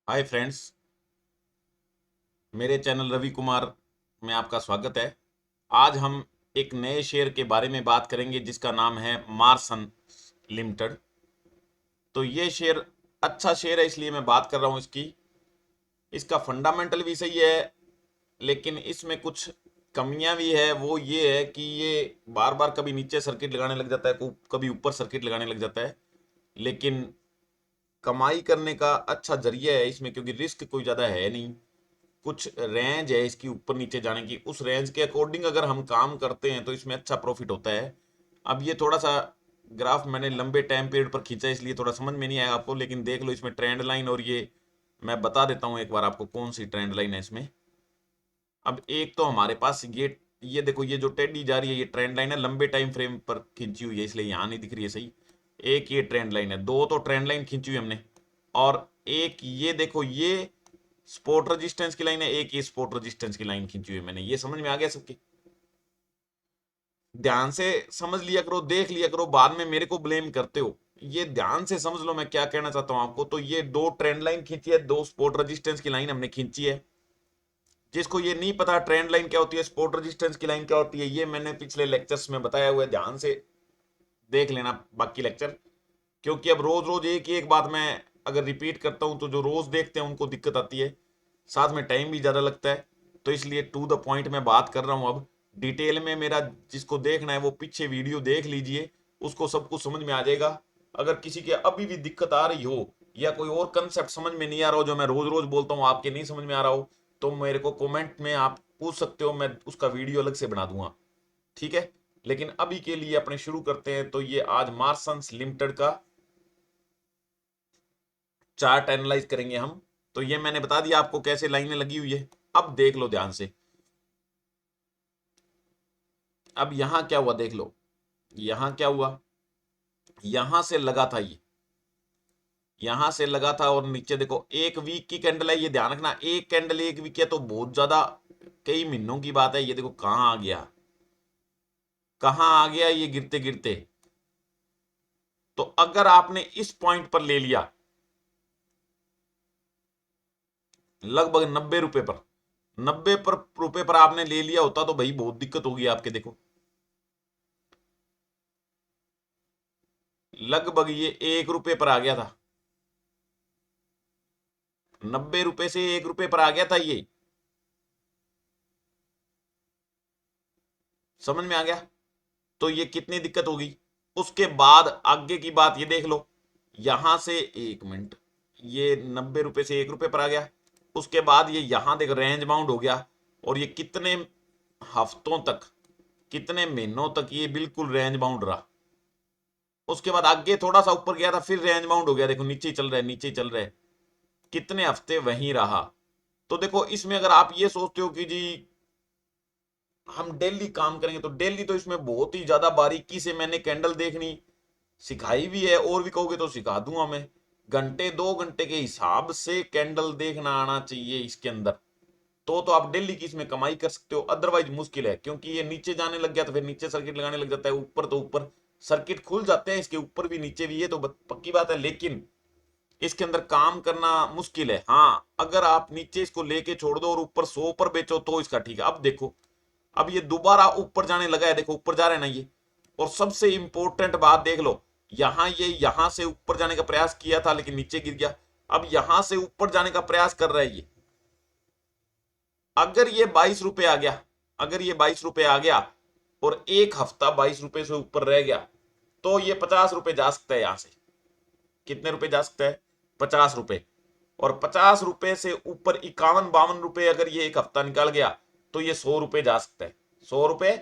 Hi friends, मेरे channel Ravi Kumar में आपका स्वागत है। आज हम एक नए शेयर के बारे में बात करेंगे जिसका नाम है मार्सन लिमिटेड। तो ये शेयर अच्छा शेयर है, इसलिए मैं बात कर रहा हूँ इसकी। इसका फंडामेंटल भी सही है, लेकिन इसमें कुछ कमियां भी है। वो ये है कि ये बार बार कभी नीचे सर्किट लगाने लग जाता है, कभी ऊपर सर्किट लगाने लग जाता है। लेकिन कमाई करने का अच्छा जरिया है इसमें, क्योंकि रिस्क कोई ज़्यादा है नहीं। कुछ रेंज है इसकी ऊपर नीचे जाने की, उस रेंज के अकॉर्डिंग अगर हम काम करते हैं तो इसमें अच्छा प्रॉफिट होता है। अब ये थोड़ा सा ग्राफ मैंने लंबे टाइम पीरियड पर खींचा, इसलिए थोड़ा समझ में नहीं आया आपको, लेकिन देख लो इसमें ट्रेंड लाइन। और ये मैं बता देता हूँ एक बार आपको कौन सी ट्रेंड लाइन है इसमें। अब एक तो हमारे पास ये देखो, ये जो टेडी जा रही है ये ट्रेंड लाइन है, लंबे टाइम फ्रेम पर खींची हुई है, इसलिए यहाँ नहीं दिख रही है सही। एक ये ट्रेंड लाइन है, दो तो ट्रेंड लाइन खींची हुई हमने। और एक ये देखो, ये स्पोर्ट रेजिस्टेंस की लाइन है, एक ये स्पोर्ट रेजिस्टेंस की लाइन खींची हुई है मैंने। ये समझ में आ गया सबके? ध्यान से समझ लिया करो, देख लिया करो, बाद में मेरे को ब्लेम करते हो। ये ध्यान से समझ लो मैं क्या कहना चाहता हूं आपको। तो ये दो ट्रेंड लाइन खींची है, दो स्पोर्ट रेजिस्टेंस की लाइन हमने खींची है। जिसको ये नहीं पता ट्रेंड लाइन क्या होती है, स्पोर्ट रेजिस्टेंस की लाइन क्या होती है, ये मैंने पिछले लेक्चर्स में बताया हुआ है, ध्यान से देख लेना बाकी लेक्चर। क्योंकि अब रोज रोज एक ही एक बात मैं अगर रिपीट करता हूं तो जो रोज देखते हैं उनको दिक्कत आती है, साथ में टाइम भी ज़्यादा लगता है। तो इसलिए टू द पॉइंट में बात कर रहा हूँ अब। डिटेल में मेरा जिसको देखना है वो पीछे वीडियो देख लीजिए, उसको सब कुछ समझ में आ जाएगा। अगर किसी के अभी भी दिक्कत आ रही हो या कोई और कंसेप्ट समझ में नहीं आ रहा हो जो मैं रोज रोज बोलता हूँ, आपके नहीं समझ में आ रहा हो, तो मेरे को कमेंट में आप पूछ सकते हो, मैं उसका वीडियो अलग से बना दूंगा। ठीक है। लेकिन अभी के लिए अपने शुरू करते हैं। तो ये आज मार्सन्स लिमिटेड का चार्ट एनालाइज करेंगे हम। तो ये मैंने बता दिया आपको कैसे लाइनें लगी हुई है। अब देख लो ध्यान से। अब यहां क्या हुआ देख लो। यहां क्या हुआ, यहां से लगा था ये, यहां से लगा था और नीचे देखो एक वीक की कैंडल है। ये ध्यान रखना, एक कैंडल एक वीक है तो बहुत ज्यादा कई महीनों की बात है। ये देखो कहां आ गया, कहां आ गया ये गिरते गिरते। तो अगर आपने इस पॉइंट पर ले लिया लगभग 90 रुपए पर, 90 रुपए पर आपने ले लिया होता तो भाई बहुत दिक्कत होगी आपके। देखो लगभग ये 1 रुपए पर आ गया था, 90 रुपए से 1 रुपए पर आ गया था ये। समझ में आ गया? तो ये कितनी दिक्कत होगी। उसके बाद आगे की बात ये देख लो, यहां से 1 मिनट, ये 90 रुपए से 1 रुपए पर आ गया। उसके बाद ये यहां देख रेंज बाउंड हो गया, और ये कितने हफ्तों तक, कितने महीनों तक ये बिल्कुल रेंज बाउंड रहा। उसके बाद आगे थोड़ा सा ऊपर गया था, फिर रेंज बाउंड हो गया। देखो नीचे ही चल रहा है, नीचे ही चल रहा है, कितने हफ्ते वहीं रहा। तो देखो इसमें अगर आप ये सोचते हो कि जी हम डेली काम करेंगे, तो डेली तो इसमें बहुत ही ज्यादा बारीकी से मैंने कैंडल देखनी सिखाई भी है, और भी कहोगे तो सिखा दूंगा मैं। घंटे 2 घंटे के हिसाब से कैंडल देखना आना चाहिए इसके अंदर। तो आप डेली की इसमें कमाई कर सकते हो, अदरवाइज मुश्किल है। क्योंकि ये नीचे जाने लग गया तो फिर नीचे सर्किट लगाने लग जाता है, ऊपर तो ऊपर सर्किट खुल जाते हैं इसके ऊपर भी नीचे भी, ये तो पक्की बात है। लेकिन इसके अंदर काम करना मुश्किल है। हाँ, अगर आप नीचे इसको लेके छोड़ दो और ऊपर 100 पर बेचो तो इसका ठीक है। अब देखो, अब ये दोबारा ऊपर जाने लगा है, देखो ऊपर जा रहा है ना ये। और सबसे इंपॉर्टेंट बात देख लो, ये यहां से ऊपर जाने का प्रयास किया था लेकिन नीचे गिर गया। अब यहां से ऊपर जाने का प्रयास कर रहा है ये। अगर ये 22 रुपए आ गया, अगर ये 22 रुपए आ गया और एक हफ्ता 22 रुपए से ऊपर रह गया, तो ये 50 रुपए जा सकता है यहां से। कितने रुपए जा सकता है? 50 रुपए। और 50 रुपए से ऊपर 51-52 रुपए अगर ये एक हफ्ता निकाल गया, तो ये 100 रुपए जा सकता है, 100 रुपए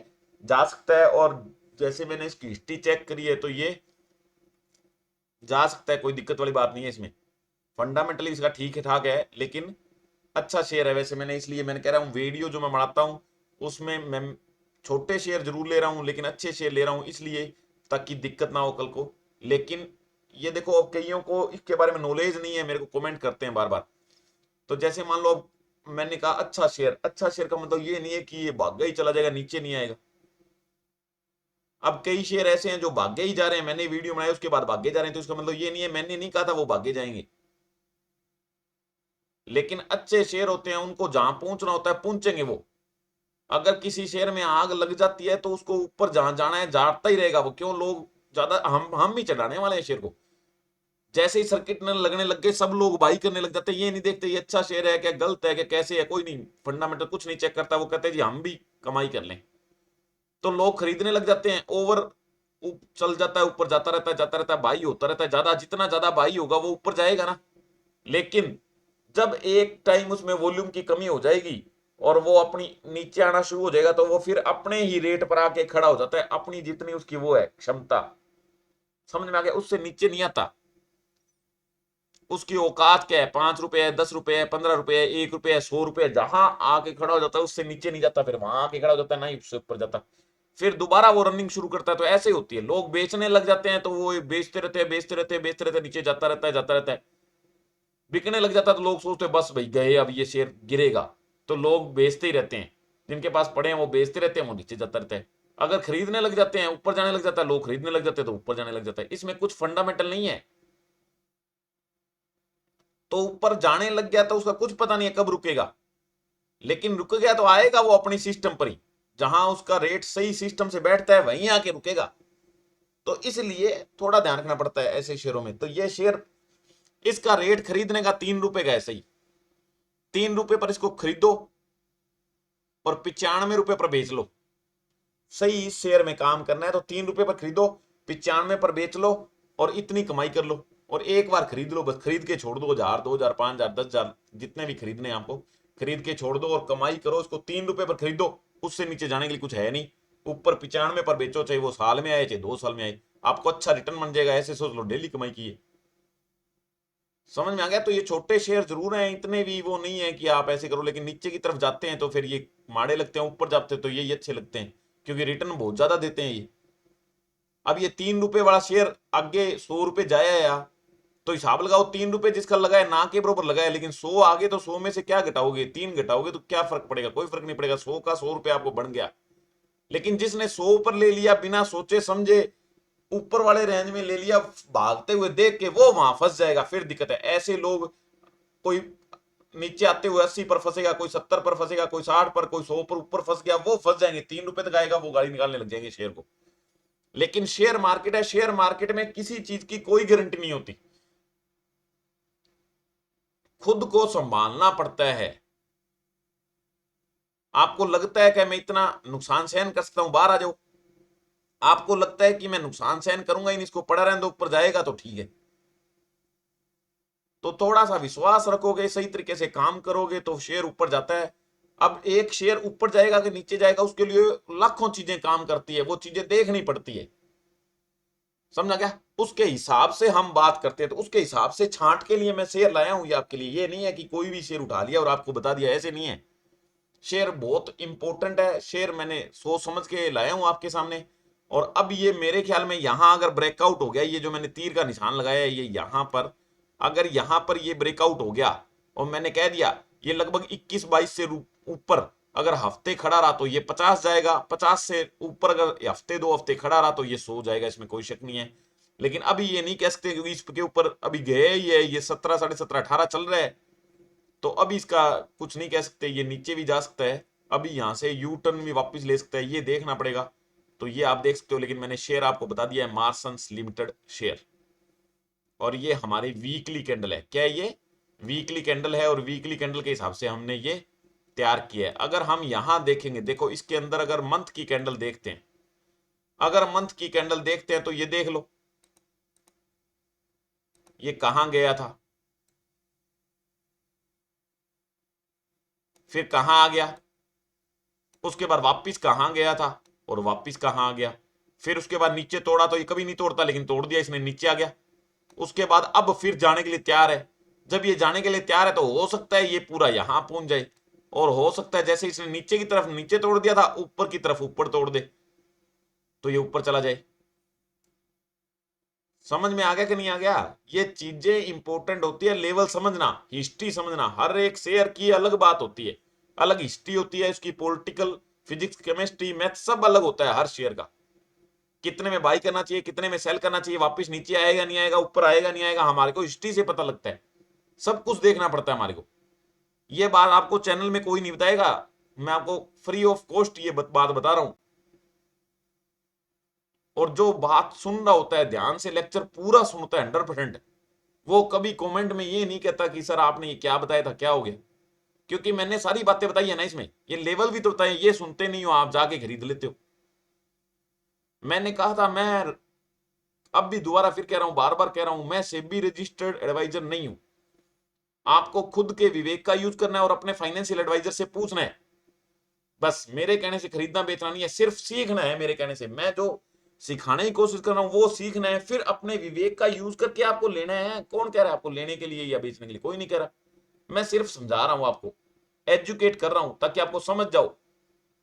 जा सकता है। और जैसे मैंने इसकी हिस्ट्री चेक करी है तो ये जा सकता है, कोई दिक्कत वाली बात नहीं है इसमें। फंडामेंटली इसका ठीक ठाक है, लेकिन अच्छा शेयर है। वैसे मैंने कह रहा हूँ वीडियो जो मैं बनाता हूँ उसमें मैं छोटे शेयर जरूर ले रहा हूँ, लेकिन अच्छे शेयर ले रहा हूँ इसलिए ताकि दिक्कत ना हो कल को। लेकिन ये देखो, अब कईयों को इसके बारे में नॉलेज नहीं है, मेरे को कमेंट करते हैं बार बार। तो जैसे मान लो अब मैंने कहा अच्छा शेयर, अच्छा शेयर का मतलब ये नहीं है कि ये भाग ही चला जाएगा, नीचे नहीं आएगा। अब कई शेयर ऐसे हैं जो भागे ही जा रहे हैं, मैंने वीडियो बनाई उसके बाद भागे जा रहे हैं, तो इसका मतलब ये नहीं है, मैंने नहीं कहा था वो भागे जाएंगे। लेकिन अच्छे शेयर होते हैं, उनको जहां पहुंचना होता है पहुंचेंगे वो। अगर किसी शेयर में आग लग जाती है तो उसको ऊपर जहां जाना है जाता ही रहेगा वो। क्यों? लोग ज्यादा हम ही चढ़ाने वाले हैं शेयर को। जैसे ही सर्किट न लगने लग गए सब लोग बाई करने लग जाते हैं। ये नहीं देखते ये अच्छा शेयर है क्या, गलत है क्या, कैसे है, कोई नहीं फंडामेंटल कुछ नहीं चेक करता। वो कहते हैं जी हम भी कमाई कर लें, तो लोग खरीदने लग जाते हैं। ओवर चल जाता है, ऊपर जाता रहता है, जाता रहता है, बाई होता रहता है। ज्यादा जितना ज्यादा बाई होगा वो ऊपर जाएगा ना। लेकिन जब एक टाइम उसमें वॉल्यूम की कमी हो जाएगी और वो अपनी नीचे आना शुरू हो जाएगा, तो वो फिर अपने ही रेट पर आके खड़ा हो जाता है। अपनी जितनी उसकी वो है क्षमता, समझ में आ गया, उससे नीचे नहीं आता। उसकी औकात क्या है, 5 रुपए है, 10 रुपए है, 15 रुपए है, 1 रुपए है, 100 रुपए है, जहां आके खड़ा हो जाता है उससे नीचे नहीं जाता। फिर वहां आके खड़ा हो जाता है, नहीं उससे ऊपर जाता। फिर दोबारा वो रनिंग शुरू करता है। तो ऐसे ही होती है, लोग बेचने लग जाते हैं तो वो बेचते रहते हैं, बेचते रहते हैं, बेचते रहते हैं, नीचे जाता रहता है, जाता रहता है। बिकने लग जाता है तो लोग सोचते हैं बस भाई गए, अब ये शेयर गिरेगा, तो लोग बेचते ही रहते हैं। जिनके पास पड़े हैं वो बेचते रहते हैं, वो नीचे जाता रहता है। अगर खरीदने लग जाते हैं ऊपर जाने लग जाता है, लोग खरीदने लग जाते हैं तो ऊपर जाने लग जाता है। इसमें कुछ फंडामेंटल नहीं है। तो ऊपर जाने लग गया तो उसका कुछ पता नहीं है कब रुकेगा, लेकिन रुक गया तो आएगा वो अपनी सिस्टम पर ही। जहां उसका रेट सही सिस्टम से बैठता है वहीं आके रुकेगा। तो इसलिए थोड़ा ध्यान रखना पड़ता है ऐसे शेयरों में। तो ये शेयर, इसका रेट खरीदने का 3 रुपए का है, सही 3 रुपए पर इसको खरीदो और 95 रुपए पर बेच लो। सही इस शेयर में काम करना है तो 3 रुपए पर खरीदो, 95 पर बेच लो और इतनी कमाई कर लो। और एक बार खरीद लो, बस खरीद के छोड़ दो, 1000, 2000, 5000, 10,000 जितने भी खरीदने हैं आपको, खरीद के छोड़ दो और कमाई करो। इसको 3 रुपए पर खरीदो, उससे नीचे जाने के लिए कुछ है नहीं। ऊपर 95 पर बेचो, चाहे वो साल में आए चाहे 2 साल में आए, आपको अच्छा रिटर्न बन जाएगा। ऐसे सोच लो, डेली कमाई की है। समझ में आ गया? तो ये छोटे शेयर जरूर हैं, इतने भी वो नहीं है कि आप ऐसे करो, लेकिन नीचे की तरफ जाते हैं तो फिर ये माड़े लगते हैं, ऊपर जाते हैं तो ये अच्छे लगते हैं क्योंकि रिटर्न बहुत ज्यादा देते हैं ये। अब ये 3 रुपए वाला शेयर आगे 100 रुपए जाया या, तो हिसाब लगाओ 3 रुपए जिसका लगाए ना के बराबर लगाए, लेकिन 100 आगे तो 100 में से क्या घटाओगे, 3 घटाओगे तो क्या फर्क पड़ेगा? कोई फर्क नहीं पड़ेगा। 100 का 100 रुपए आपको बन गया। लेकिन जिसने 100 पर ले लिया बिना सोचे समझे, ऊपर वाले रेंज में ले लिया भागते हुए देख के, वो वहां फंस जाएगा, फिर दिक्कत है। ऐसे लोग, कोई नीचे आते हुए 80 पर फंसेगा, कोई 70 पर फंसेगा, कोई 60 पर, कोई 100 पर ऊपर फंस गया, वो फंस जाएंगे। 3 रुपए तक आएगा वो गाड़ी निकालने लग जाएंगे शेयर को। लेकिन शेयर मार्केट है, शेयर मार्केट में किसी चीज की कोई गारंटी नहीं होती, खुद को संभालना पड़ता है। आपको लगता है कि मैं इतना नुकसान सहन कर सकता हूं, बाहर आ जाओ। आपको लगता है कि मैं नुकसान सहन करूंगा ही नहीं, इसको पड़ा रहने दो, ऊपर जाएगा तो ठीक है। तो थोड़ा सा विश्वास रखोगे, सही तरीके से काम करोगे तो शेयर ऊपर जाता है। अब एक शेयर ऊपर जाएगा कि नीचे जाएगा, उसके लिए लाखों चीजें काम करती है, वो चीजें देखनी पड़ती है। समझा क्या? उसके हिसाब से हम बात करते हैं, तो उसके हिसाब से छांट के लिए मैं शेयर लाया हूं ये आपके लिए। ये नहीं है कि कोई भी शेयर उठा लिया और आपको बता दिया, ऐसे नहीं है। शेयर बहुत इंपॉर्टेंट है। शेयर मैंने सोच समझ के लाया हूं आपके सामने। और अब ये मेरे ख्याल में यहां अगर ब्रेकआउट हो गया, ये जो मैंने तीर का निशान लगाया है ये यहां पर, अगर यहां पर ये ब्रेकआउट हो गया और मैंने कह दिया ये लगभग 21-22 से ऊपर अगर हफ्ते खड़ा रहा तो ये 50 जाएगा, 50 से ऊपर अगर हफ्ते 2 हफ्ते खड़ा रहा तो ये 100 जाएगा, इसमें कोई शक नहीं है। लेकिन अभी ये नहीं कह सकते क्योंकि इसके ऊपर अभी गए ही है, ये 17, 17.5, 18 चल रहा है। तो अभी इसका कुछ नहीं कह सकते, ये नीचे भी जा सकता है, अभी यहां से यू टर्न भी वापस ले सकता है, ये देखना पड़ेगा। तो ये आप देख सकते हो। लेकिन मैंने शेयर आपको बता दिया है, मार्सन्स लिमिटेड शेयर। और ये हमारी वीकली कैंडल है। क्या है ये? वीकली कैंडल है और वीकली कैंडल के हिसाब से हमने ये तैयार किया है। अगर हम यहां देखेंगे, देखो इसके अंदर अगर मंथ की कैंडल देखते हैं, अगर मंथ की कैंडल देखते हैं तो ये देख लो ये कहां गया था, फिर कहां आ गया, उसके बाद वापिस कहां गया था और वापिस कहां आ गया, फिर उसके बाद नीचे तोड़ा, तो ये कभी नहीं तोड़ता लेकिन तोड़ दिया इसने, नीचे आ गया। उसके बाद अब फिर जाने के लिए तैयार है। जब ये जाने के लिए तैयार है तो हो सकता है ये पूरा यहां पहुंच जाए, और हो सकता है जैसे इसने नीचे की तरफ नीचे तोड़ दिया था, ऊपर की तरफ ऊपर तोड़ दे तो ये ऊपर चला जाए। समझ में आ गया कि नहीं आ गया? ये चीजें इंपॉर्टेंट होती है, लेवल समझना, हिस्ट्री समझना। हर एक शेयर की अलग बात होती है, अलग हिस्ट्री होती है उसकी, पॉलिटिकल, फिजिक्स, केमिस्ट्री, मैथ सब अलग होता है हर शेयर का। कितने में बाई करना चाहिए, कितने में सेल करना चाहिए, वापस नीचे आएगा नहीं आएगा, ऊपर आएगा नहीं आएगा, हमारे को हिस्ट्री से पता लगता है। सब कुछ देखना पड़ता है हमारे को। ये बात आपको चैनल में कोई नहीं बताएगा, मैं आपको फ्री ऑफ कॉस्ट ये बात बता रहा हूं। और जो बात सुन रहा होता है, ध्यान से लेक्चर पूरा सुनता है 100%, वो कभी कमेंट में ये नहीं कहता कि सर आपने ये क्या बताया था, क्या हो गया, क्योंकि मैंने सारी बातें बताई है ना इसमें, ये लेवल भी तो बताए, ये सुनते नहीं हो आप, जाके खरीद लेते हो। मैंने कहा था, मैं अब भी दोबारा फिर कह रहा हूं, बार बार कह रहा हूं, मैं सेबी रजिस्टर्ड एडवाइजर नहीं हूं। आपको खुद के विवेक का यूज करना है और अपने फाइनेंशियल एडवाइजर से पूछना है। बस मेरे कहने से खरीदना बेचना नहीं है, सिर्फ सीखना है मेरे कहने से। मैं जो सिखाने की कोशिश कर रहा हूं वो सीखना है, फिर अपने विवेक का यूज करके आपको लेना है। कौन कह रहा है आपको लेने के लिए या बेचने के लिए? कोई नहीं कह रहा। मैं सिर्फ समझा रहा हूं आपको, एजुकेट कर रहा हूं, ताकि आपको समझ जाओ,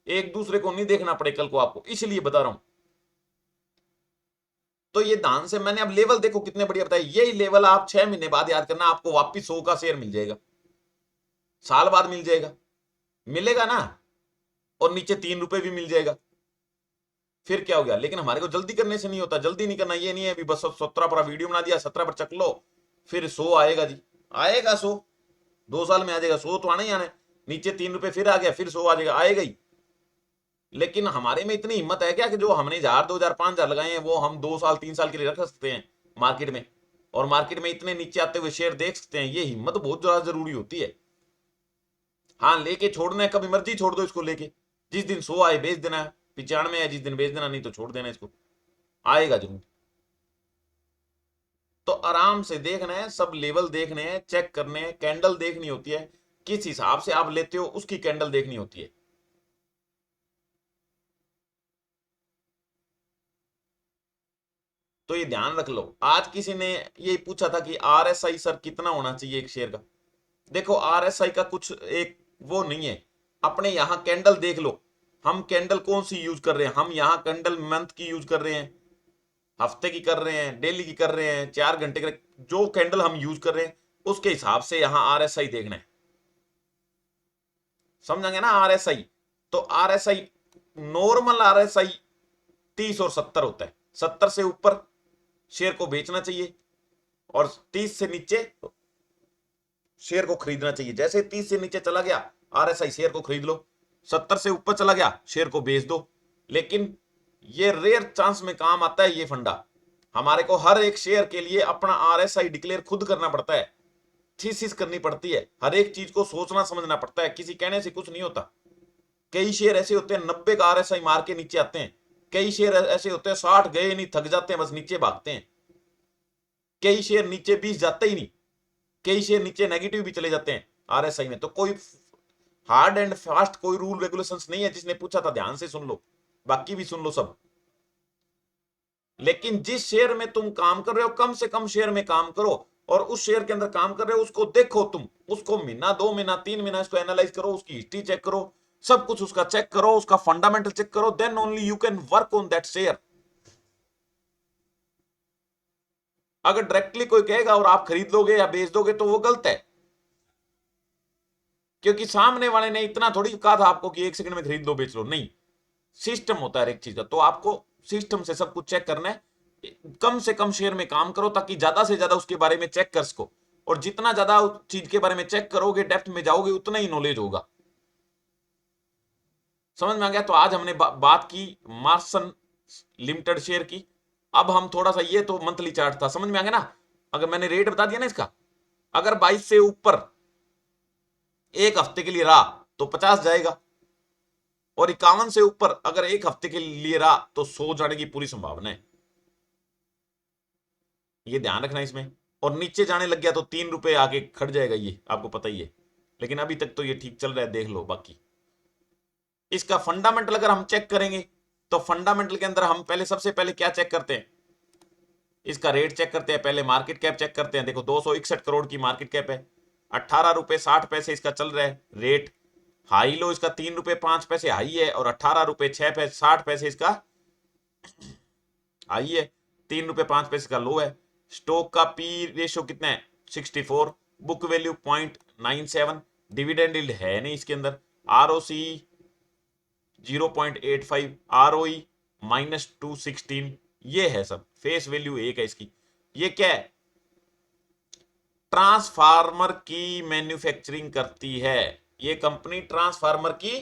एक दूसरे को नहीं देखना पड़े कल को आपको, इसलिए बता रहा हूं। तो ये ध्यान से मैंने अब लेवल देखो कितने बढ़िया बताए। यही लेवल आप 6 महीने बाद याद करना, आपको वापिस 100 का शेयर मिल जाएगा, साल बाद मिल जाएगा, मिलेगा ना, और नीचे 3 रुपए भी मिल जाएगा। फिर क्या हो गया? लेकिन हमारे को जल्दी करने से नहीं होता, जल्दी नहीं करना, ये नहीं है अभी बस 17 पर वीडियो बना दिया, 17 पर चक लो, फिर 100 आएगा जी, आएगा 100, 2 साल में आ जाएगा 100, तो आना ही आना है। नीचे 3 रुपए फिर आ गया, फिर 100 आ जाएगा, आएगा ही। लेकिन हमारे में इतनी हिम्मत है क्या कि जो हमने 1000 2000 5000 लगाए हैं वो हम 2 साल 3 साल के लिए रख सकते हैं मार्केट में, और मार्केट में इतने नीचे आते हुए शेयर देख सकते हैं? ये हिम्मत बहुत ज्यादा जरूरी होती है। हाँ, लेके छोड़ना है, कभी मर्जी छोड़ दो इसको लेके, जिस दिन 100 आए बेच देना है, 95 है जिस दिन बेच देना, नहीं तो छोड़ देना इसको, आएगा जरूर। तो आराम से देखना है, सब लेवल देखने हैं, चेक करने हैं, कैंडल देखनी होती है, किस हिसाब से आप लेते हो उसकी कैंडल देखनी होती है। तो ये ध्यान रख लो। आज किसी ने ये पूछा था कि आरएसआई सर कितना होना चाहिए एक शेयर का? देखो, आरएसआई का कुछ एक वो नहीं है, अपने यहां कैंडल देख लो। हम कैंडल कौन सी यूज कर रहे हैं? हम यहां कैंडल मंथ की यूज कर रहे हैं, हफ्ते की कर रहे हैं, डेली की कर रहे हैं, 4 घंटे के, जो कैंडल हम यूज कर रहे हैं उसके हिसाब से यहां आरएसआई देखना है। समझेंगे ना आरएसआई? तो आरएसआई, नॉर्मल आरएसआई 30 और 70 होता है। 70 से ऊपर शेयर को बेचना चाहिए और 30 से नीचे शेयर को खरीदना चाहिए। जैसे 30 से नीचे चला गया आरएसआई, शेयर को खरीद लो। 70 से ऊपर चला गया, शेयर को बेच दो। लेकिन ये रेयर चांस में काम आता है ये फंडा। हमारे को हर एक शेयर के लिए अपना आरएसआई डिक्लेयर खुद करना पड़ता है, थीसिस करनी पड़ती है, हर एक चीज को सोचना समझना पड़ता है, किसी कहने से कुछ नहीं होता। कई शेयर ऐसे होते हैं 90 का आरएसआई मार के नीचे आते हैं, कई शेयर ऐसे होते हैं 60 गए नहीं, थक जाते हैं, बस नीचे भागते हैं। कई शेयर नीचे 20 जाते ही नहीं, कई शेयर नीचे नेगेटिव भी चले जाते हैं आरएसआई में। तो कोई हार्ड एंड फास्ट कोई रूल रेगुलेशंस नहीं है। जिसने पूछा था ध्यान से सुन लो, बाकी भी सुन लो सब। लेकिन जिस शेयर में तुम काम कर रहे हो, कम से कम शेयर में काम करो, और उस शेयर के अंदर काम कर रहे हो उसको देखो, तुम उसको महीना 2 महीना 3 महीना इसको एनालाइज करो, उसकी हिस्ट्री चेक करो, सब कुछ उसका चेक करो, उसका फंडामेंटल चेक करो, then only you can work on that share. अगर डायरेक्टली कोई कहेगा और आप खरीद लोगे या बेच दोगे तो वो गलत है, क्योंकि सामने वाले ने इतना थोड़ी कहा था आपको कि 1 सेकंड में खरीद लो बेच लो, नहीं। सिस्टम होता है हर एक चीज का, तो आपको सिस्टम से सब कुछ चेक करना है। कम से कम शेयर में काम करो ताकि ज्यादा से ज्यादा उसके बारे में चेक कर सको, और जितना ज्यादा उस चीज के बारे में चेक करोगे, डेप्थ में जाओगे, उतना ही नॉलेज होगा। समझ में आ गया? तो आज हमने बात की मार्सन लिमिटेड शेयर की। अब हम थोड़ा सा, ये तो मंथली चार्ट था, समझ में आ गया ना? अगर मैंने रेट बता दिया ना इसका, अगर 22 से ऊपर एक हफ्ते के लिए रहा तो 50 जाएगा, और 51 से ऊपर अगर एक हफ्ते के लिए रहा तो 100 जाने की पूरी संभावना है। ये ध्यान रखना इसमें। और नीचे जाने लग गया तो 3 रुपए आके खड़ जाएगा, ये आपको पता ही है। लेकिन अभी तक तो ये ठीक चल रहा है, देख लो। बाकी इसका फंडामेंटल अगर हम चेक करेंगे तो फंडामेंटल के अंदर हम पहले, सबसे पहले क्या चेक करते हैं? इसका रेट चेक करते हैं, पहले मार्केट कैप चेक करते हैं। देखो 261 करोड़ की मार्केट कैप है, 18 रुपए 60 पैसे इसका चल रहा है रेट। हाई लो इसका 3 रुपए 5 पैसे हाई है, और 18 रुपए 60 पैसे इसका हाई है, 3 रुपए 5 पैसे का लो है। स्टॉक का पी रेशियो कितना है? 64। Book value 0.97। डिविडेंड यील्ड है नहीं इसके अंदर। आर ओ सी 0.85, आर ओ ई -216। ये है सब, फेस वैल्यू 1 है इसकी। ये क्या है? ट्रांसफार्मर की मैन्युफैक्चरिंग करती है। ये कंपनी ट्रांसफार्मर की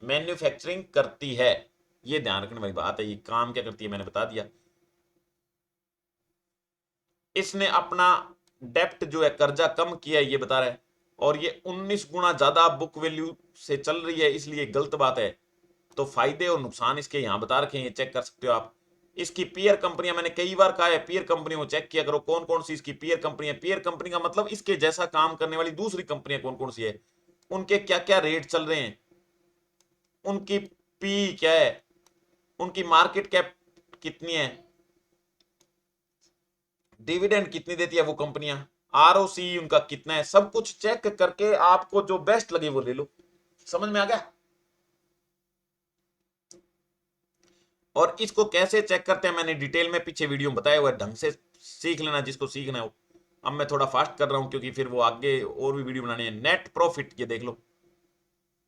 मैन्युफैक्चरिंग करती है। ये ध्यान रखने वाली बात है। ये काम क्या करती है मैंने बता दिया। इसने अपना डेप्ट जो है, कर्जा कम किया है, ये बता रहा है। और ये 19 गुना ज्यादा बुक वैल्यू से चल रही है, इसलिए गलत बात है। तो फायदे और नुकसान इसके यहां बता रखे हैं, चेक कर सकते हो आप। इसकी पीयर कंपनियां, मैंने कई बार कहा है पीयर कंपनियों को चेक किया करो कौन कौन सी इसकी पीयर कंपनी है। पीयर कंपनी का मतलब इसके जैसा काम करने वाली दूसरी कंपनियां कौन कौन सी है, उनके क्या क्या रेट चल रहे हैं, उनकी पी क्या है, उनकी मार्केट कैप कितनी है, डिविडेंड कितनी देती है वो कंपनियां, आरओसी उनका कितना है, सब कुछ चेक करके आपको जो बेस्ट लगे वो ले लो। समझ में आ गया। और इसको कैसे चेक करते हैं मैंने डिटेल में पीछे वीडियो में बताया हुआ है, ढंग से सीख लेना जिसको सीखना है वो। अब मैं थोड़ा फास्ट कर रहा हूं क्योंकि फिर वो आगे और भी वीडियो बनाने हैं। नेट प्रॉफिट ये देख लो,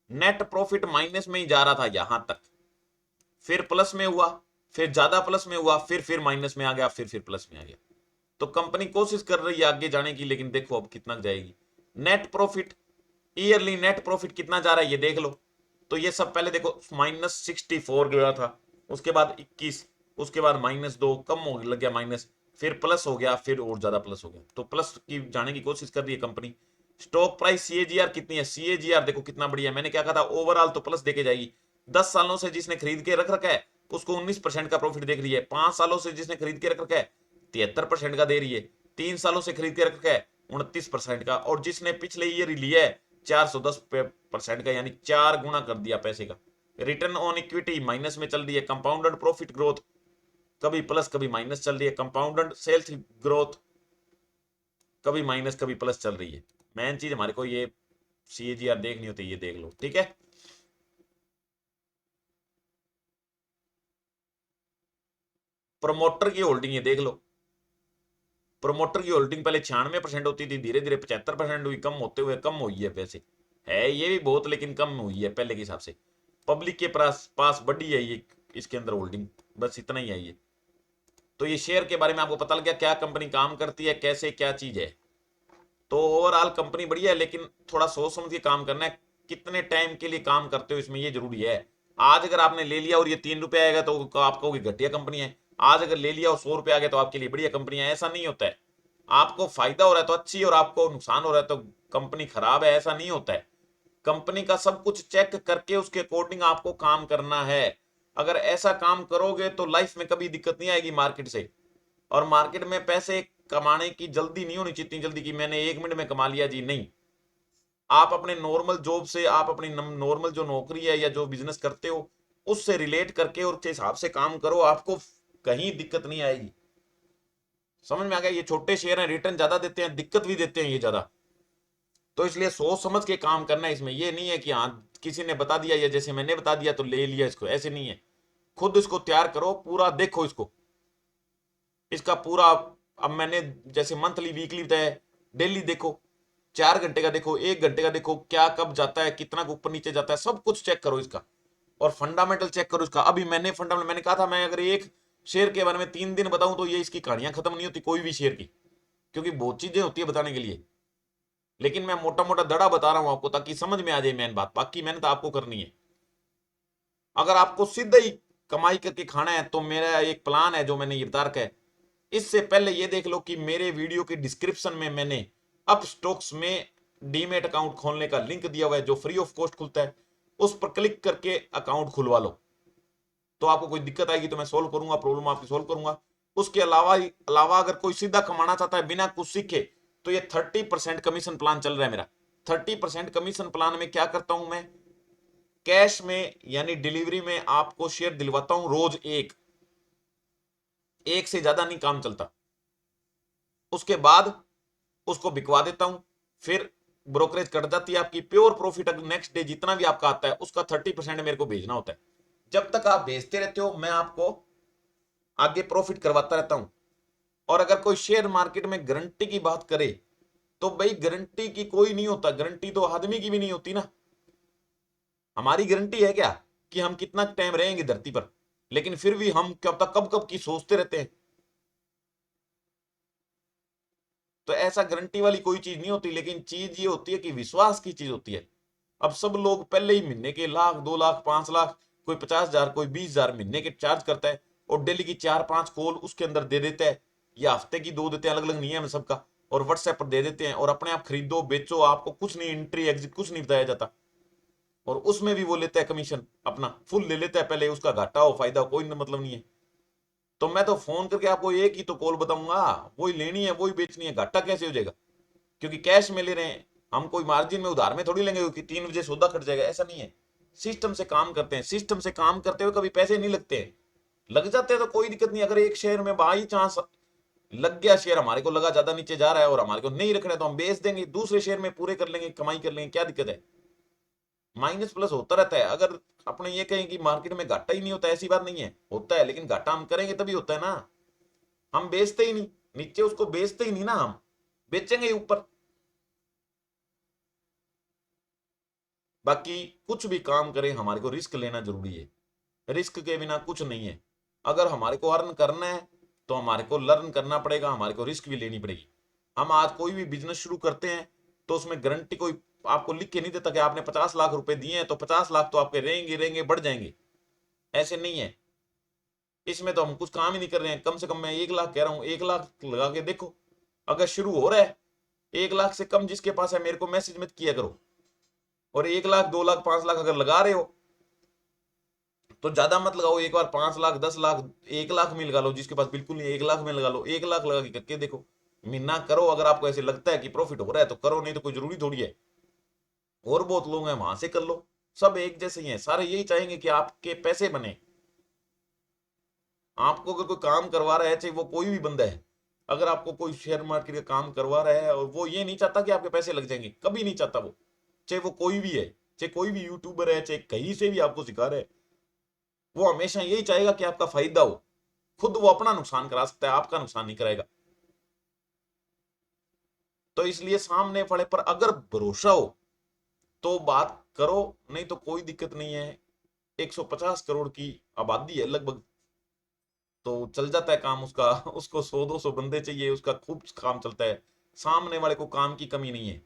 नेट प्रॉफिट माइनस में ही जा रहा था यहां तक, फिर प्लस में हुआ, फिर ज्यादा प्लस में हुआ, फिर माइनस में आ गया, फिर प्लस में आ गया। तो कंपनी कोशिश कर रही है आगे जाने की, लेकिन देखो अब कितना जाएगी। Net profit, yearly net profit कितना जा रहा है ये देख लो। तो ये सब पहले देखो -64 गया था, उसके बाद 21, उसके बाद -2, कम हो लग गया माइनस, फिर प्लस हो गया, फिर और ज्यादा प्लस हो गया। तो प्लस की जाने की कोशिश कर रही है कंपनी। स्टॉक प्राइस सीएजीआर कितनी है, सीएजीआर देखो कितना बढ़िया है। मैंने क्या कहा था, ओवरऑल तो प्लस देके जाएगी। 10 सालों से जिसने खरीद के रख रखा है उसको 19% का प्रॉफिट देख रही है। 5 सालों से जिसने खरीद के रख रखा है 73% का दे रही है। 3 सालों से खरीद के रख रखा है 29% का। और जिसने पिछले ईयर लिया है 410% का, यानी 4 गुना कर दिया पैसे का। रिटर्न ऑन इक्विटी माइनस में चल रही है। कंपाउंडेड प्रॉफिट ग्रोथ कभी प्लस कभी माइनस चल रही है। कंपाउंडेड सेल्स ग्रोथ कभी माइनस कभी प्लस चल रही है। मेन चीज हमारे को ये सीएजीआर देखनी होती है, ये देख लो ठीक है। प्रोमोटर की होल्डिंग ये देख लो, प्रोमोटर की होल्डिंग पहले 96% होती थी, धीरे धीरे 75% हुई, कम होते हुए कम हुई है। वैसे है ये भी बहुत, लेकिन कम हुई है पहले के हिसाब से। पब्लिक के पास बढ़ी है ये, इसके अंदर होल्डिंग, बस इतना ही है ये। तो ये शेयर के बारे में आपको पता लग गया क्या कंपनी काम करती है, कैसे क्या चीज है। तो ओवरऑल कंपनी बढ़िया है, लेकिन थोड़ा सोच समझ के काम करना है। कितने टाइम के लिए काम करते हो इसमें ये जरूरी है। आज अगर आपने ले लिया और ये 3 रुपए आएगा तो आप कहोगे घटिया कंपनी है। आज अगर ले लिया और 100 रुपए आ गया तो आपके लिए बढ़िया कंपनी है, ऐसा नहीं होता है। आपको फायदा हो रहा है तो अच्छी, और आपको नुकसान हो रहा है तो कंपनी खराब है, ऐसा नहीं होता है। कंपनी का सब कुछ चेक करके उसके अकॉर्डिंग आपको काम करना है। अगर ऐसा काम करोगे तो लाइफ में कभी दिक्कत नहीं आएगी मार्केट से। और मार्केट में पैसे कमाने की जल्दी नहीं होनी चाहिए, इतनी जल्दी कि मैंने 1 मिनट में कमा लिया जी, नहीं। आप अपने नॉर्मल जॉब से, आप अपनी नॉर्मल जो नौकरी है या जो बिजनेस करते हो उससे रिलेट करके और उसके हिसाब से काम करो, आपको कहीं दिक्कत नहीं आएगी। समझ में आ गया। ये छोटे शेयर हैं, रिटर्न ज्यादा देते हैं, दिक्कत भी देते हैं ये ज्यादा। तो इसलिए सोच समझ के काम करना है इसमें। ये नहीं है कि हाँ किसी ने बता दिया या जैसे मैंने बता दिया तो ले लिया इसको, ऐसे नहीं है। खुद इसको तैयार करो, पूरा देखो इसको, इसका पूरा। अब मैंने जैसे मंथली वीकली बताया, डेली देखो, 4 घंटे का देखो, 1 घंटे का देखो, क्या कब जाता है, कितना ऊपर नीचे जाता है, सब कुछ चेक करो इसका। और फंडामेंटल चेक करो इसका। अभी मैंने कहा था, मैं अगर एक शेयर के बारे में 3 दिन बताऊं तो ये इसकी कहानियां खत्म नहीं होती कोई भी शेयर की, क्योंकि बहुत चीजें होती है बताने के लिए। लेकिन मैं मोटा मोटा दड़ा बता रहा हूं आपको ताकि समझ में आ जाए मेन बात। बाकी मेहनत आपको करनी है। अगर आपको सीधा ही कमाई करके खाना है तो मेरा एक प्लान है जो मैंने ये बता रखा है। इससे पहले ये देख लो कि मेरे वीडियो की डिस्क्रिप्शन में मैंने अप स्टॉक्स में डीमेट अकाउंट खोलने का लिंक दिया हुआ है जो फ्री ऑफ कॉस्ट खुलता है। उस पर क्लिक करके अकाउंट खुलवा लो। तो आपको कोई दिक्कत आएगी तो मैं सोल्व करूंगा, प्रॉब्लम आपकी सोल्व करूंगा। उसके अलावा अगर कोई सीधा कमाना चाहता है बिना कुछ सीखे, तो ये 30% कमीशन प्लान चल रहा है मेरा। 30% कमीशन प्लान में क्या करता हूं मैं, कैश में यानी डिलीवरी में आपको शेयर दिलवाता हूं रोज एक से ज्यादा नहीं काम चलता। उसके बाद उसको बिकवा देता हूं, फिर ब्रोकरेज कट जाती है आपकी। प्योर प्रॉफिट अगर नेक्स्ट डे जितना भी आपका आता है उसका 30% मेरे को भेजना होता है। जब तक आप भेजते रहते हो मैं आपको आगे प्रॉफिट करवाता रहता हूं। और अगर कोई शेयर मार्केट में गारंटी की बात करे तो भाई गारंटी की कोई नहीं होता, गारंटी तो आदमी की भी नहीं होती ना। हमारी गारंटी है क्या कि हम कितना टाइम रहेंगे धरती पर, लेकिन फिर भी हम कब तक कब कब की सोचते रहते हैं। तो ऐसा गारंटी वाली कोई चीज नहीं होती, लेकिन चीज ये होती है कि विश्वास की चीज होती है। अब सब लोग पहले ही महीने के 1 लाख 2 लाख 5 लाख, कोई 50,000 कोई 20,000 महीने के चार्ज करता है, और डेली की 4-5 कॉल उसके अंदर दे देता है, या हफ्ते की 2 देते हैं, अलग अलग नियम है सबका, और व्हाट्सएप पर दे देते हैं, और अपने आप खरीदो बेचो, आपको कुछ नहीं, एंट्री एग्जिट कुछ नहीं बताया जाता, और उसमें भी वो लेता है कमीशन अपना फुल ले लेता है, पहले उसका घाटा हो फायदा हो कोई मतलब नहीं है। तो मैं तो फोन करके आपको एक ही तो कॉल बताऊंगा, वही लेनी है वही बेचनी है, घाटा कैसे हो जाएगा, क्योंकि कैश में ले रहे हैं हम, कोई मार्जिन में उधार में थोड़ी लेंगे क्योंकि 3 बजे सौदा कट जाएगा, ऐसा नहीं है। सिस्टम से काम करते हैं, सिस्टम से काम करते हुए कभी पैसे नहीं लगते हैं, लग जाते हैं तो कोई दिक्कत नहीं। अगर एक शेयर में बाई चांस लग गया, शेयर हमारे को लगा ज्यादा नीचे जा रहा है और हमारे को नहीं रख रहा है, तो हम बेच देंगे, दूसरे शेयर में पूरे कर लेंगे, कमाई कर लेंगे, क्या दिक्कत है। माइनस प्लस होता रहता है। अगर अपने ये कहें कि मार्केट में घाटा ही नहीं होता, ऐसी बात नहीं है, होता है, लेकिन घाटा हम करेंगे तभी होता है ना, हम बेचते ही नहीं नीचे, उसको बेचते ही नहीं ना, हम बेचेंगे ऊपर। बाकी कुछ भी काम करें हमारे को रिस्क लेना जरूरी है, रिस्क के बिना कुछ नहीं है। अगर हमारे को अर्न करना है तो हमारे को लर्न करना पड़ेगा, हमारे को रिस्क भी लेनी पड़ेगी। हम आज कोई भी बिजनेस शुरू करते हैं तो उसमें गारंटी कोई आपको लिख के नहीं देता कि आपने 50 लाख रुपए दिए हैं तो 50 लाख तो आपके रहेंगे रहेंगे बढ़ जाएंगे, ऐसे नहीं है। इसमें तो हम कुछ काम ही नहीं कर रहे हैं। कम से कम मैं 1 लाख कह रहा हूं, 1 लाख लगा के देखो, अगर शुरू हो रहा है, 1 लाख से कम जिसके पास है मेरे को मैसेज मत किया करो। और 1 लाख 2 लाख 5 लाख अगर लगा रहे हो तो ज्यादा मत लगाओ, एक बार 5 लाख 10 लाख 1 लाख में लगा लो, जिसके पास बिल्कुल नहीं 1 लाख में लगा लो, 1 लाख लगा के करके देखो, महीना करो। अगर आपको ऐसे लगता है कि प्रॉफिट हो रहा है तो करो, नहीं तो कोई जरूरी थोड़ी है। और बहुत लोग हैं वहां से कर लो, सब एक जैसे ही हैं, सारे यही चाहेंगे कि आपके पैसे बने। आपको अगर कोई काम करवा रहा है, चाहे वो कोई भी बंदा है, अगर आपको कोई शेयर मार्केट का काम करवा रहा है और वो ये नहीं चाहता कि आपके पैसे लग जाएंगे, कभी नहीं चाहता वो, चाहे वो कोई भी है, चाहे कोई भी यूट्यूबर है, चाहे कहीं से भी आपको सिखा रहा है, वो हमेशा यही चाहेगा कि आपका फायदा हो। खुद वो अपना नुकसान करा सकता है, आपका नुकसान नहीं कराएगा। तो इसलिए सामने वाले पर अगर भरोसा हो तो बात करो, नहीं तो कोई दिक्कत नहीं है। 150 करोड़ की आबादी है लगभग, तो चल जाता है काम उसका उसको 100-200 बंदे चाहिए, उसका खूब काम चलता है। सामने वाले को काम की कमी नहीं है।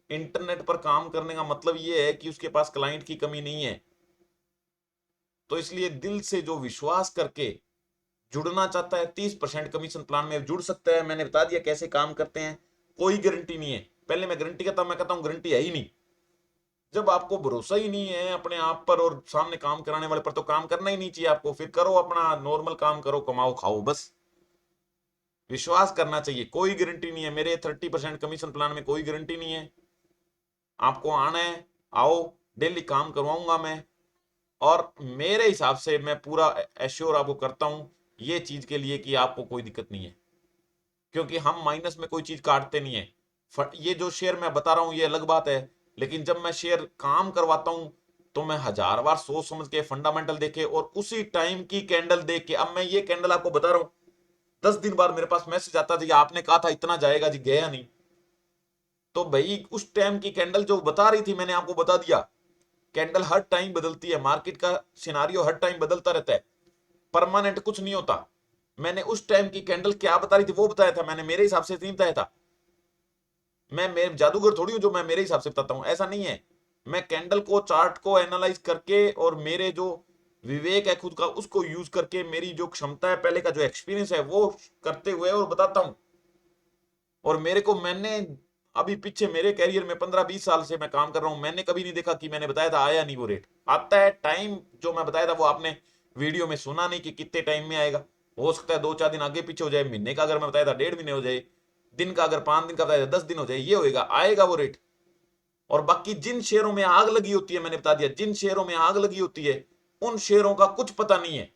इंटरनेट पर काम करने का मतलब ये है कि उसके पास क्लाइंट की कमी नहीं है। तो इसलिए दिल से जो विश्वास करके जुड़ना चाहता है, 30% कमीशन प्लान में जुड़ सकता है। मैंने बता दिया कैसे काम करते हैं, कोई गारंटी नहीं है। पहले मैं गारंटी कहता हूं, मैं कहता हूं गारंटी है ही नहीं। जब आपको भरोसा ही नहीं है अपने आप पर और सामने काम कराने वाले पर, तो काम करना ही नहीं चाहिए आपको। फिर करो अपना नॉर्मल काम, करो, कमाओ, खाओ, बस। विश्वास करना चाहिए, कोई गारंटी नहीं है। मेरे 30% कमीशन प्लान में कोई गारंटी नहीं है। आपको आना है, आओ, डेली काम करवाऊंगा मैं, और मेरे हिसाब से मैं पूरा एश्योर आपको करता हूं ये चीज के लिए कि आपको कोई दिक्कत नहीं है, क्योंकि हम माइनस में कोई चीज काटते नहीं है। ये जो शेयर मैं बता रहा हूं ये अलग बात है, लेकिन जब मैं शेयर काम करवाता हूं तो मैं 1000 बार सोच समझ के, फंडामेंटल देखे और उसी टाइम की कैंडल देख के, अब मैं ये कैंडल आपको बता रहा हूं, 10 दिन बाद मेरे पास मैसेज आता जी आपने कहा था इतना जाएगा जी, गया नहीं। तो भाई उस टाइम की कैंडल जो बता रही थी मैंने आपको बता दिया। कैंडल हर टाइम बदलती है, मार्केट का सिनारियो हर टाइम बदलता रहता है, परमानेंट कुछ नहीं होता। मैंने उस टाइम की कैंडल क्या बता रही थी वो बताया था मैंने, मेरे हिसाब से नहीं बताया था। मैं मेरे जादूगर थोड़ी हूं जो मैं मेरे हिसाब से बताता हूं, ऐसा नहीं है। मैं कैंडल को, चार्ट को एनालाइज करके और मेरे जो विवेक है खुद का उसको यूज करके, मेरी जो क्षमता है, पहले का जो एक्सपीरियंस है वो करते हुए और बताता हूं। और मेरे को, मैंने अभी पीछे मेरे कैरियर में 15-20 साल से मैं काम कर रहा हूं, मैंने कभी नहीं देखा कि मैंने बताया था आया नहीं वो रेट। आता है टाइम, जो मैं बताया था वो आपने वीडियो में सुना नहीं कि कितने टाइम में आएगा। हो सकता है 2-4 दिन आगे पीछे हो जाए, महीने का अगर मैं बताया था 1.5 महीने हो जाए, दिन का अगर 5 दिन का बताया था 10 दिन हो जाए, ये होएगा, आएगा वो रेट। और बाकी जिन शेयरों में आग लगी होती है, मैंने बता दिया, जिन शेयरों में आग लगी होती है उन शेयरों का कुछ पता नहीं है।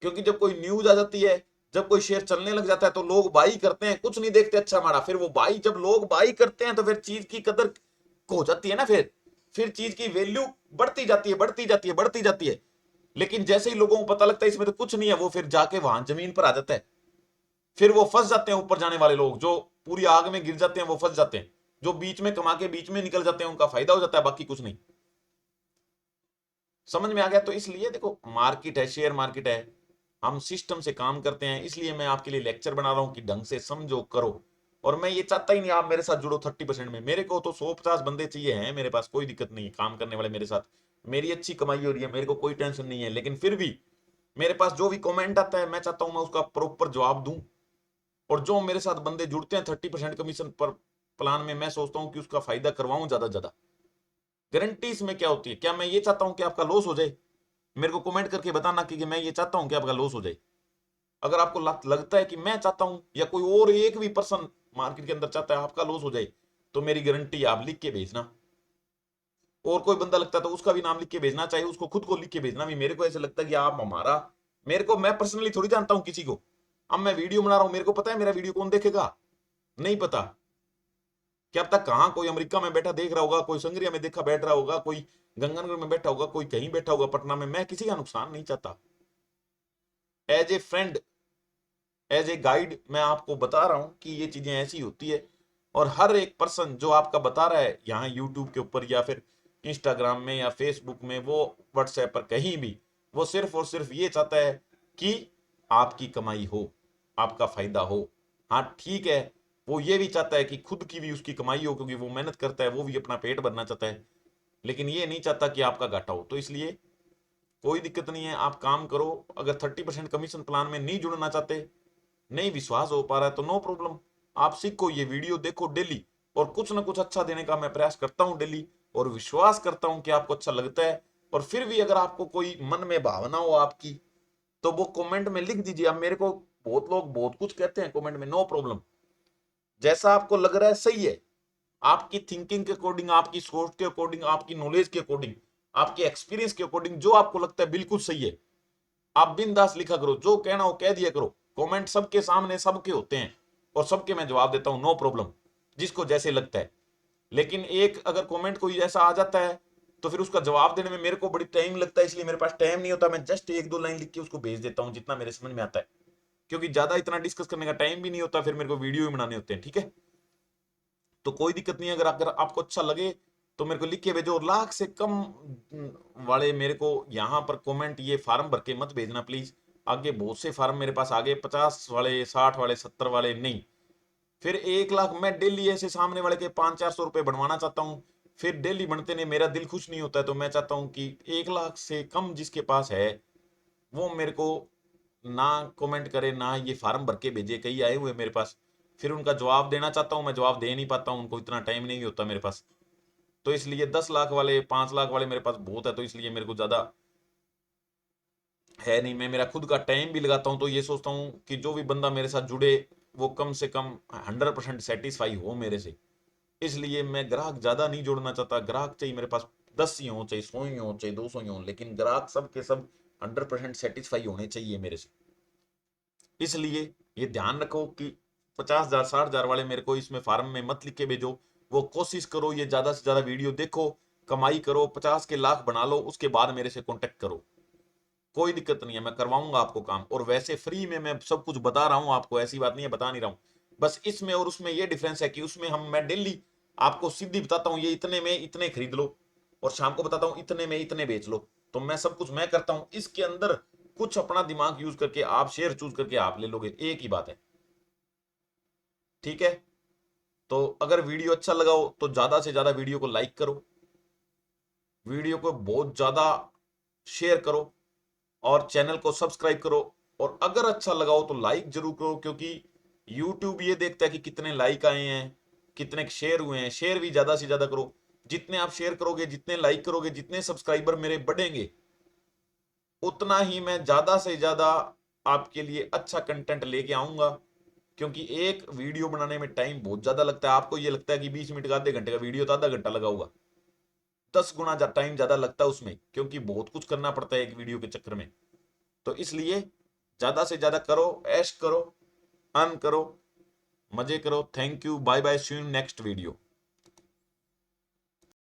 क्योंकि जब कोई न्यूज आ जाती है, जब कोई शेयर चलने लग जाता है तो लोग बाई करते हैं, कुछ नहीं देखते अच्छा हमारा। फिर वो बाई, जब लोग बाई करते हैं तो फिर चीज की कदर हो जाती है ना, फिर चीज की वैल्यू बढ़ती जाती है, बढ़ती जाती है, बढ़ती जाती है। लेकिन जैसे ही लोगों को पता लगता है इसमें तो कुछ नहीं है, वो फिर जाके वहां जमीन पर आ जाता है। फिर वो फंस जाते हैं, ऊपर जाने वाले लोग जो पूरी आग में गिर जाते हैं वो फंस जाते हैं, जो बीच में कमा के बीच में निकल जाते हैं उनका फायदा हो जाता है, बाकी कुछ नहीं। समझ में आ गया? तो इसलिए देखो, मार्केट है, शेयर मार्केट है, हम सिस्टम से काम करते हैं, इसलिए मैं आपके लिए लेक्चर बना रहा हूं कि ढंग से समझो, करो। और मैं ये चाहता ही नहीं आप मेरे साथ जुड़ो 30%। में मेरे को तो 150 बंदे चाहिए हैं, मेरे पास कोई दिक्कत नहीं है काम करने वाले मेरे साथ, मेरी अच्छी कमाई हो रही है, मेरे को कोई टेंशन नहीं है। लेकिन फिर भी मेरे पास जो भी कमेंट आता है मैं चाहता हूं मैं उसका प्रॉपर जवाब दूं। और जो मेरे साथ बंदे जुड़ते हैं 30% कमीशन पर प्लान में, मैं सोचता हूं कि उसका फायदा करवाऊं ज्यादा से ज्यादा। गारंटी इसमें क्या होती है? क्या मैं ये चाहता हूं कि आपका लॉस हो जाए? मेरे को कमेंट करके बताना कि मैं ये चाहता हूं कि आपका लॉस हो जाए। अगर आपको लगता है कि मैं चाहता हूं या कोई और एक भी पर्सन मार्केट के अंदर चाहता है आपका लॉस हो जाए, तो मेरी गारंटी आप लिख के भेजना। और कोई बंदा लगता है तो उसका भी नाम लिख के भेजना, चाहे उसको खुद को लिख के भेजना भी। मेरे को ऐसे लगता है कि आप हमारा, मेरे को, मैं पर्सनली थोड़ी जानता हूं किसी को। अब मैं वीडियो बना रहा हूं, मेरे को पता है मेरा वीडियो कौन देखेगा? नहीं पता। क्या पता कहां कोई अमेरिका में बैठा देख रहा होगा, कोई संग्रिया में देखा बैठ रहा होगा, कोई गंगानगर में बैठा होगा, कोई कहीं बैठा होगा पटना में। मैं किसी का नुकसान नहीं चाहता। As a friend, as a guide मैं आपको बता रहा हूं कि ये चीजें ऐसी होती है। और हर एक पर्सन जो आपका बता रहा है यहाँ यूट्यूब के ऊपर या फिर इंस्टाग्राम में या फेसबुक में, वो व्हाट्सएप पर कहीं भी, वो सिर्फ और सिर्फ ये चाहता है कि आपकी कमाई हो, आपका फायदा हो। हाँ ठीक है, वो ये भी चाहता है कि खुद की भी उसकी कमाई हो, क्योंकि वो मेहनत करता है, वो भी अपना पेट भरना चाहता है। लेकिन ये नहीं चाहता कि आपका घाटा हो। तो इसलिए कोई दिक्कत नहीं है, आप काम करो। अगर 30% कमीशन प्लान में नहीं जुड़ना चाहते, नहीं विश्वास हो पा रहा है, तो नो प्रॉब्लम, आप सीखो, ये वीडियो देखो डेली। और कुछ ना कुछ अच्छा देने का मैं प्रयास करता हूं डेली, और विश्वास करता हूं कि आपको अच्छा लगता है। और फिर भी अगर आपको कोई मन में भावना हो आपकी, तो वो कमेंट में लिख दीजिए। अब मेरे को बहुत लोग बहुत कुछ कहते हैं कमेंट में, नो प्रॉब्लम, जैसा आपको लग रहा है सही है, आपकी थिंकिंग के अकॉर्डिंग, आपकी सोच के अकॉर्डिंग, आपकी नॉलेज के अकॉर्डिंग, आपके एक्सपीरियंस के अकॉर्डिंग, जो आपको लगता है बिल्कुल सही है, आप बिंदास लिखा करो, जो कहना हो कह दिया करो। कमेंट सबके सामने सबके होते हैं, और सबके मैं जवाब देता हूं, नो प्रॉब्लम, जिसको जैसे लगता है। लेकिन एक अगर कमेंट कोई ऐसा आ जाता है, तो फिर उसका जवाब देने में मेरे को बड़ी टाइम लगता है, इसलिए मेरे पास टाइम नहीं होता। मैं जस्ट एक दो लाइन लिख के उसको भेज देता हूं, जितना मेरे समझ में आता है, क्योंकि ज्यादा इतना डिस्कस करने का टाइम भी नहीं होता, फिर मेरे को वीडियो भी बनाने होते हैं। ठीक है, तो कोई दिक्कत नहीं है। अगर आपको अच्छा लगे तो मेरे को लिख के भेजो। और लाख से कम वाले मेरे को यहाँ पर कमेंट, ये फार्म भर के मत भेजना प्लीज। आगे बहुत से फार्म मेरे पास आगे 50 वाले, 60 वाले, 70 वाले नहीं। फिर 1 लाख मैं डेली ऐसे सामने वाले के 500-400 रुपए बनवाना चाहता हूँ, फिर डेली बनते नहीं, मेरा दिल खुश नहीं होता है। तो मैं चाहता हूँ कि 1 लाख से कम जिसके पास है, वो मेरे को ना कमेंट करे, ना ये फार्म भर के भेजे। कई आए हुए मेरे पास, फिर उनका जवाब देना चाहता हूं, मैं जवाब दे नहीं पाता हूं, उनको इतना टाइम नहीं होता मेरे पास। तो इसलिए 10 लाख वाले, 5 लाख वाले मेरे पास बहुत है, तो इसलिए मेरे को ज्यादा है नहीं। मैं मेरा खुद का टाइम भी लगाता हूं, तो ये सोचता हूं कि जो भी बंदा मेरे साथ जुड़े, वो कम से कम 100% सेटिस्फाई हो मेरे से। इसलिए मैं ग्राहक ज्यादा नहीं जोड़ना चाहता। ग्राहक चाहिए मेरे पास 10 ही हो, चाहे 100 ही हो, चाहे 200 ही हो, लेकिन ग्राहक सब के सब 100% सेटिस्फाई होने चाहिए मेरे से। इसलिए ये ध्यान रखो कि 50,000 60,000 वाले मेरे को इसमें फार्म में मत लिख के भेजो। वो कोशिश करो ये ज्यादा से ज्यादा वीडियो देखो, कमाई करो, 50 के लाख बना लो, उसके बाद मेरे से कांटेक्ट करो। कोई दिक्कत नहीं है, मैं करवाऊंगा आपको काम। और वैसे फ्री में मैं सब कुछ बता रहा हूं आपको, ऐसी बात नहीं है बता नहीं रहा हूं। बस इसमें और उसमें ये डिफरेंस है कि उसमें मैं डेली आपको सीधी बताता हूँ, ये इतने में इतने खरीद लो, और शाम को बताता हूँ इतने में इतने बेच लो। तो मैं सब कुछ मैं करता हूँ। इसके अंदर कुछ अपना दिमाग यूज करके आप शेयर चूज करके आप ले लोगे, एक ही बात है। ठीक है, तो अगर वीडियो अच्छा लगा हो तो ज्यादा से ज्यादा वीडियो को लाइक करो, वीडियो को बहुत ज्यादा शेयर करो, और चैनल को सब्सक्राइब करो। और अगर अच्छा लगा हो तो लाइक जरूर करो, क्योंकि YouTube ये देखता है कि कितने लाइक आए हैं, कितने शेयर हुए हैं। शेयर भी ज्यादा से ज्यादा करो। जितने आप शेयर करोगे, जितने लाइक करोगे, जितने सब्सक्राइबर मेरे बढ़ेंगे, उतना ही मैं ज्यादा से ज्यादा आपके लिए अच्छा कंटेंट लेके आऊंगा। क्योंकि एक वीडियो बनाने में टाइम बहुत ज्यादा लगता है। आपको ये लगता है कि 20 मिनट का, आधे घंटे का वीडियो तो आधा घंटा लगा होगा, 10 गुना टाइम ज्यादा लगता है उसमें, क्योंकि बहुत कुछ करना पड़ता है एक वीडियो के चक्कर में। तो इसलिए ज्यादा से ज्यादा करो, ऐश करो, अर्न करो, मजे करो। Thank you, bye bye, see you next video.